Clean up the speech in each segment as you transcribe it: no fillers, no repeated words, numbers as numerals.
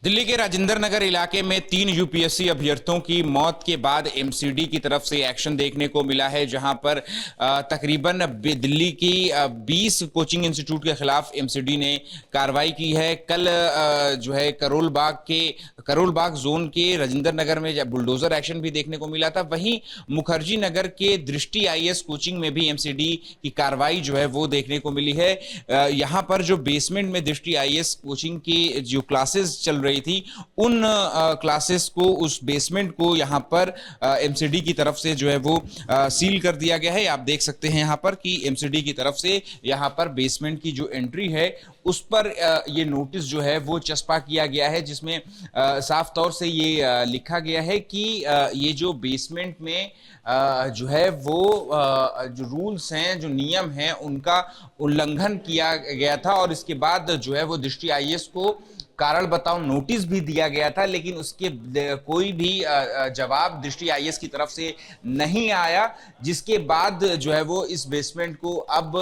दिल्ली के राजेंद्र नगर इलाके में 3 यूपीएससी अभ्यर्थियों की मौत के बाद एमसीडी की तरफ से एक्शन देखने को मिला है, जहां पर तकरीबन दिल्ली की 20 कोचिंग इंस्टीट्यूट के खिलाफ एमसीडी ने कार्रवाई की है। कल जो है करोल बाग जोन के राजेंद्र नगर में बुलडोजर एक्शन भी देखने को मिला था। वहीं मुखर्जी नगर के दृष्टि आईएएस कोचिंग में भी एमसीडी की कार्रवाई जो है वो देखने को मिली है। यहां पर जो बेसमेंट में दृष्टि आईएएस कोचिंग की जो क्लासेस चल रही थी, उन क्लासेस को, उस बेसमेंट को यहां पर एमसीडी की तरफ से जो है वो सील कर दिया गया है। आप देख सकते हैं यहां पर कि एमसीडी की तरफ से यहां पर बेसमेंट की जो एंट्री है उस पर ये नोटिस जो है वो चस्पा किया गया है, जिसमें साफ तौर से ये लिखा गया है कि ये जो बेसमेंट में जो है वो जो रूल्स हैं, जो नियम हैं, उनका उल्लंघन किया गया था और इसके बाद जो है वो दृष्टि आईएएस को कारण बताओ नोटिस भी दिया गया था, लेकिन उसके कोई भी जवाब दृष्टि आईएएस की तरफ से नहीं आया, जिसके बाद जो है वो इस बेसमेंट को अब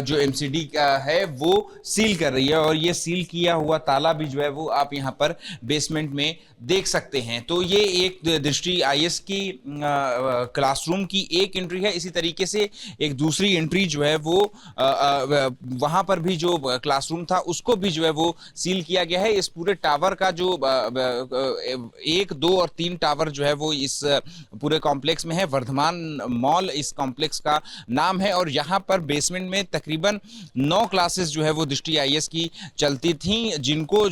जो एमसीडी है वो सील कर रही है और ये सील किया हुआ ताला भी जो है वो आप यहाँ पर बेसमेंट में देख सकते हैं। तो ये एक दृष्टि आईएएस की क्लासरूम की एक एंट्री है। इसी तरीके से एक दूसरी एंट्री जो है वो वहां पर भी जो क्लासरूम था उसको भी जो है वो सील किया गया है। इस पूरे टावर का जो 1, 2 और 3 टावर जो है वो इस पूरे कॉम्प्लेक्स में है। वर्धमान मॉल इस कॉम्प्लेक्स का नाम है और यहाँ पर बेसमेंट में तकरीबन 9 क्लासेस जो है वो दृष्टि आईएएस की चलती थी, जिनको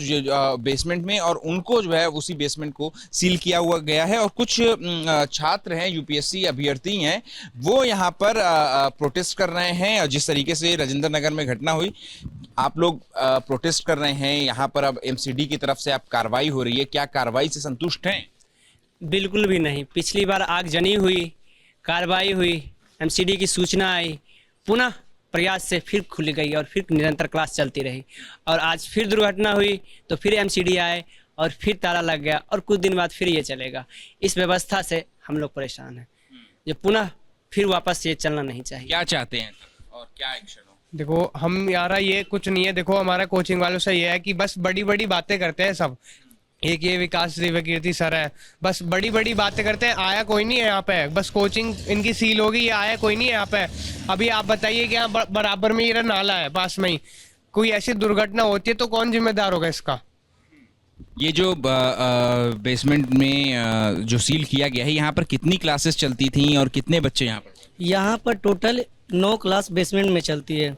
बेसमेंट में, और उनको जो है उसी बेसमेंट को सील किया हुआ गया है। और कुछ छात्र हैं, यूपीएससी अभ्यर्थी हैं, वो यहाँ पर प्रोटेस्ट कर रहे हैं। जिस तरीके से राजेंद्र नगर में घटना हुई, आप लोग प्रोटेस्ट कर रहे हैं, यहाँ पर अब एमसीडी की तरफ से आप कार्रवाई हो रही है, क्या कार्रवाई से संतुष्ट हैं? बिल्कुल भी नहीं। पिछली बार आगजनी हुई, कार्रवाई हुई, एमसीडी की सूचना आई, पुनः प्रयास से फिर खुल गई और फिर निरंतर क्लास चलती रही, और आज फिर दुर्घटना हुई तो फिर एमसीडी आए और फिर ताला लग गया और कुछ दिन बाद फिर ये चलेगा। इस व्यवस्था से हम लोग परेशान हैं, जो पुनः फिर वापस ये चलना नहीं चाहिए। क्या चाहते हैं और क्या एक्शन हो? देखो, हम यारा ये कुछ नहीं है। देखो, हमारा कोचिंग वालों से ये है कि बस बड़ी बड़ी बातें करते हैं सब। एक ये विकास दिव्यकीर्ति सर है, बस बड़ी बड़ी बातें करते हैं, आया कोई नहीं है यहाँ पे। बस कोचिंग इनकी सील होगी, ये आया कोई नहीं है यहाँ पे। अभी आप बताइए कि यहाँ बराबर में ये नाला है, पास में ही कोई ऐसी दुर्घटना होती है तो कौन जिम्मेदार होगा इसका? ये जो बेसमेंट में जो सील किया गया है, यहाँ पर कितनी क्लासेस चलती थी और कितने बच्चे यहाँ पर? यहाँ पर टोटल 9 क्लास बेसमेंट में चलती है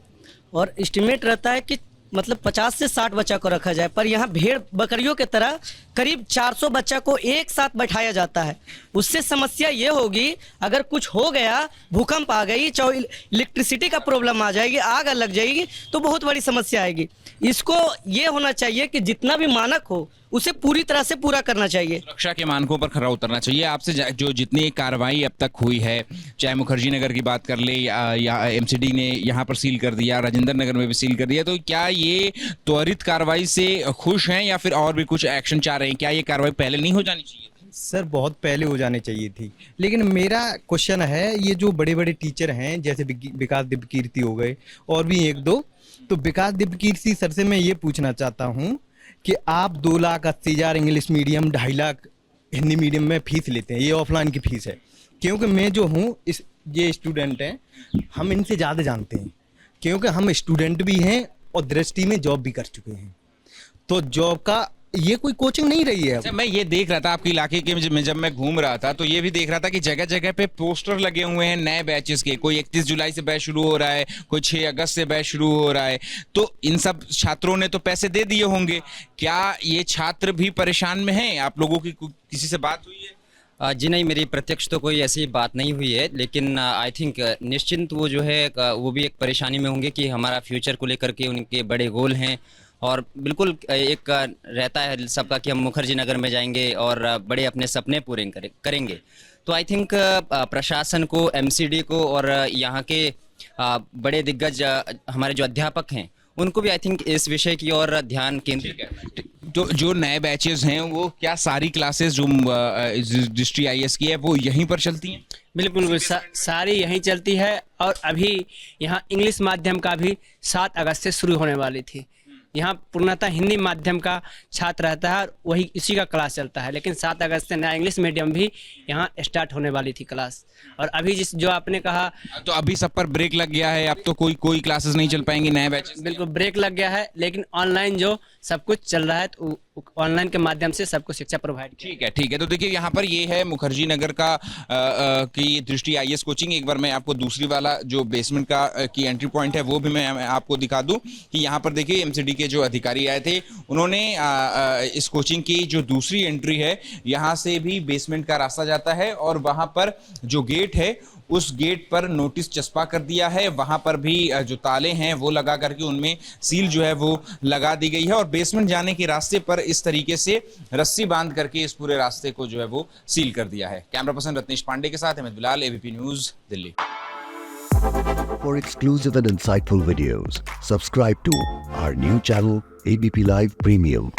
और एस्टिमेट रहता है कि मतलब 50 से 60 बच्चा को रखा जाए, पर यहाँ भेड़ बकरियों की तरह करीब 400 बच्चा को एक साथ बैठाया जाता है। उससे समस्या ये होगी, अगर कुछ हो गया, भूकंप आ गई, चाहे इलेक्ट्रिसिटी का प्रॉब्लम आ जाएगी, आग लग जाएगी, तो बहुत बड़ी समस्या आएगी। इसको ये होना चाहिए कि जितना भी मानक हो उसे पूरी तरह से पूरा करना चाहिए, सुरक्षा के मानकों पर खरा उतरना चाहिए। आपसे जो जितनी कार्रवाई अब तक हुई है, चाहे मुखर्जी नगर की बात कर ले या एमसीडी ने यहाँ पर सील कर दिया, राजेंद्र नगर में भी सील कर दिया, तो क्या ये त्वरित कार्रवाई से खुश हैं या फिर और भी कुछ एक्शन चाह रहे हैं? क्या ये कार्रवाई पहले नहीं हो जानी चाहिए? सर, बहुत पहले हो जानी चाहिए थी। लेकिन मेरा क्वेश्चन है, ये जो बड़े बड़े टीचर हैं, जैसे विकास दिव्यकीर्ति हो गए और भी 1-2, तो विकास दिव्यकीर्ति सर से मैं ये पूछना चाहता हूँ कि आप 2,80,000 English medium, 2.5 lakh Hindi medium में फीस लेते हैं, ये ऑफलाइन की फीस है। क्योंकि मैं जो हूँ ये स्टूडेंट हैं, हम इनसे ज़्यादा जानते हैं, क्योंकि हम स्टूडेंट भी हैं और दृष्टि में जॉब भी कर चुके हैं। तो जॉब का ये कोई कोचिंग नहीं रही है। मैं ये देख रहा था आपके इलाके के में जब मैं घूम रहा था, तो ये भी देख रहा था कि जगह जगह पे पोस्टर लगे हुए हैं नए बैचेस के। कोई 31 जुलाई से बैच शुरू हो रहा है, कोई 6 अगस्त से बैच शुरू हो रहा है। तो इन सब छात्रों ने तो पैसे दे दिए होंगे, क्या ये छात्र भी परेशान में हैं? आप लोगों की किसी से बात हुई है? जी नहीं, मेरी प्रत्यक्ष तो कोई ऐसी बात नहीं हुई है, लेकिन आई थिंक निश्चिंत वो जो है वो भी एक परेशानी में होंगे कि हमारा फ्यूचर को लेकर के उनके बड़े गोल हैं, और बिल्कुल एक रहता है सबका कि हम मुखर्जी नगर में जाएंगे और बड़े अपने सपने पूरे करेंगे। तो आई थिंक प्रशासन को, एमसीडी को और यहाँ के बड़े दिग्गज हमारे जो अध्यापक हैं, उनको भी आई थिंक इस विषय की ओर ध्यान केंद्रित। तो जो नए बैचेस हैं, वो क्या सारी क्लासेस जो दृष्टि आईएएस की है वो यहीं पर चलती हैं? बिल्कुल सारी यहीं चलती है, और अभी यहाँ इंग्लिश माध्यम का भी 7 अगस्त से शुरू होने वाली थी। यहाँ पूर्णतः हिंदी माध्यम का छात्र रहता है और वही इसी का क्लास चलता है। लेकिन 7 अगस्त से नया इंग्लिश मीडियम भी यहाँ स्टार्ट होने वाली थी क्लास। और अभी जो आपने कहा, तो अभी सब पर ब्रेक लग गया है, अब तो कोई क्लासेस नहीं चल पाएंगे नए बैच। बिल्कुल ब्रेक लग गया है, लेकिन ऑनलाइन जो सब कुछ चल रहा है तो ऑनलाइन के माध्यम से सबको शिक्षा प्रोवाइड। ठीक है। तो देखिए यहाँ पर ये है मुखर्जी नगर का की दृष्टि IAS कोचिंग। एक बार मैं आपको दूसरी वाला जो बेसमेंट का की एंट्री पॉइंट है वो भी मैं आपको दिखा दूं कि यहाँ पर देखिए MCD के जो अधिकारी आए थे उन्होंने इस कोचिंग की जो दूसरी एंट्री है यहाँ से भी बेसमेंट का रास्ता जाता है और वहां पर जो गेट है उस गेट पर नोटिस चस्पा कर दिया है। वहां पर भी जो ताले हैं वो लगा करके उनमें सील जो है वो लगा दी गई है और बेसमेंट जाने के रास्ते पर इस तरीके से रस्सी बांध करके इस पूरे रास्ते को जो है वो सील कर दिया है। कैमरा पर्सन रत्नेश पांडे के साथ Ahmad Bilal, ABP news, Delhi. For exclusive and insightful videos, subscribe to our new channel ABP Live Premium.